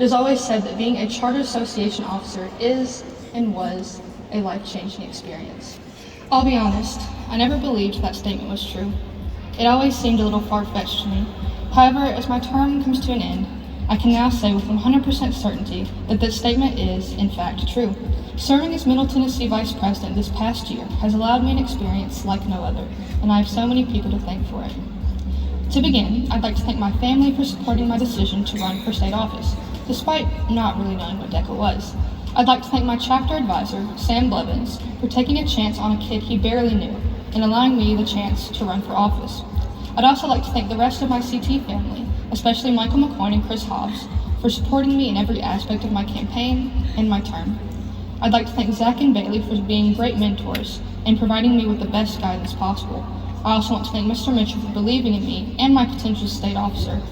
It is always said that being a Chartered Association officer is and was a life-changing experience. I'll be honest, I never believed that statement was true. It always seemed a little far-fetched to me. However, as my term comes to an end, I can now say with 100% certainty that this statement is, in fact, true. Serving as Middle Tennessee Vice President this past year has allowed me an experience like no other, and I have so many people to thank for it. To begin, I'd like to thank my family for supporting my decision to run for state office, despite not really knowing what DECA was. I'd like to thank my chapter advisor, Sam Blevins, for taking a chance on a kid he barely knew and allowing me the chance to run for office. I'd also like to thank the rest of my CT family, especially Michael McCoyne and Chris Hobbs, for supporting me in every aspect of my campaign and my term. I'd like to thank Zach and Bailey for being great mentors and providing me with the best guidance possible. I also want to thank Mr. Mitchell for believing in me and my potential state officer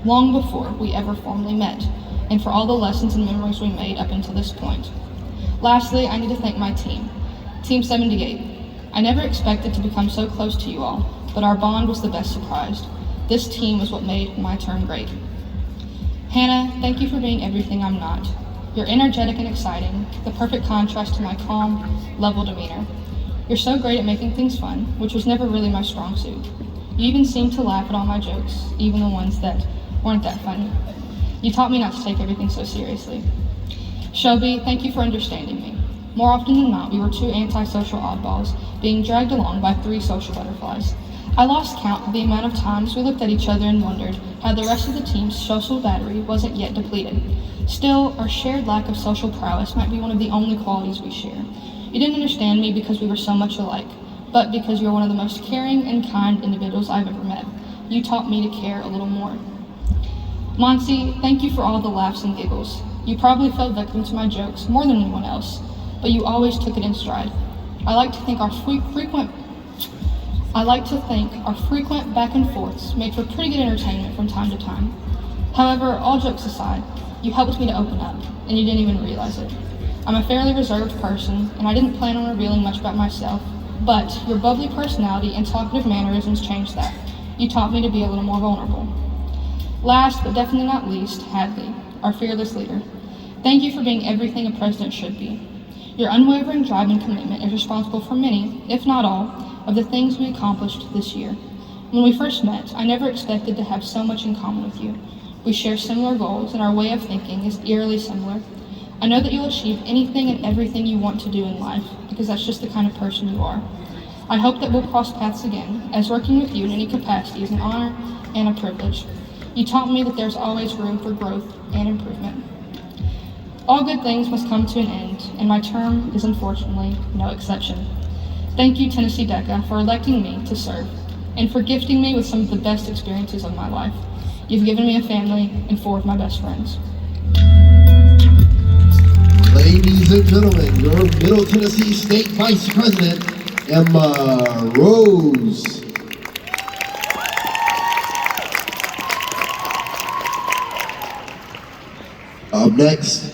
long before we ever formally met, and for all the lessons and memories we made up until this point. Lastly, I need to thank my team, Team 78. I never expected to become so close to you all, but our bond was the best surprise. This team was what made my term great. Hannah, thank you for being everything I'm not. You're energetic and exciting, the perfect contrast to my calm, level demeanor. You're so great at making things fun, which was never really my strong suit. You even seem to laugh at all my jokes, even the ones that weren't that funny. You taught me not to take everything so seriously. Shelby, thank you for understanding me. More often than not, we were two antisocial oddballs being dragged along by three social butterflies. I lost count of the amount of times we looked at each other and wondered how the rest of the team's social battery wasn't yet depleted. Still, our shared lack of social prowess might be one of the only qualities we share. You didn't understand me because we were so much alike, but because you're one of the most caring and kind individuals I've ever met. You taught me to care a little more. Monty, thank you for all the laughs and giggles. You probably fell victim to my jokes more than anyone else, but you always took it in stride. I like to think our frequent back and forths made for pretty good entertainment from time to time. However, all jokes aside, you helped me to open up, and you didn't even realize it. I'm a fairly reserved person, and I didn't plan on revealing much about myself, but your bubbly personality and talkative mannerisms changed that. You taught me to be a little more vulnerable. Last, but definitely not least, Hadley, our fearless leader. Thank you for being everything a president should be. Your unwavering drive and commitment is responsible for many, if not all, of the things we accomplished this year. When we first met, I never expected to have so much in common with you. We share similar goals, and our way of thinking is eerily similar. I know that you'll achieve anything and everything you want to do in life, because that's just the kind of person you are. I hope that we'll cross paths again, as working with you in any capacity is an honor and a privilege. You taught me that there's always room for growth and improvement. All good things must come to an end, and my term is unfortunately no exception. Thank you, Tennessee DECA, for electing me to serve, and for gifting me with some of the best experiences of my life. You've given me a family and 4 of my best friends. Ladies and gentlemen, your Middle Tennessee State Vice President, Emma Rose. Up next,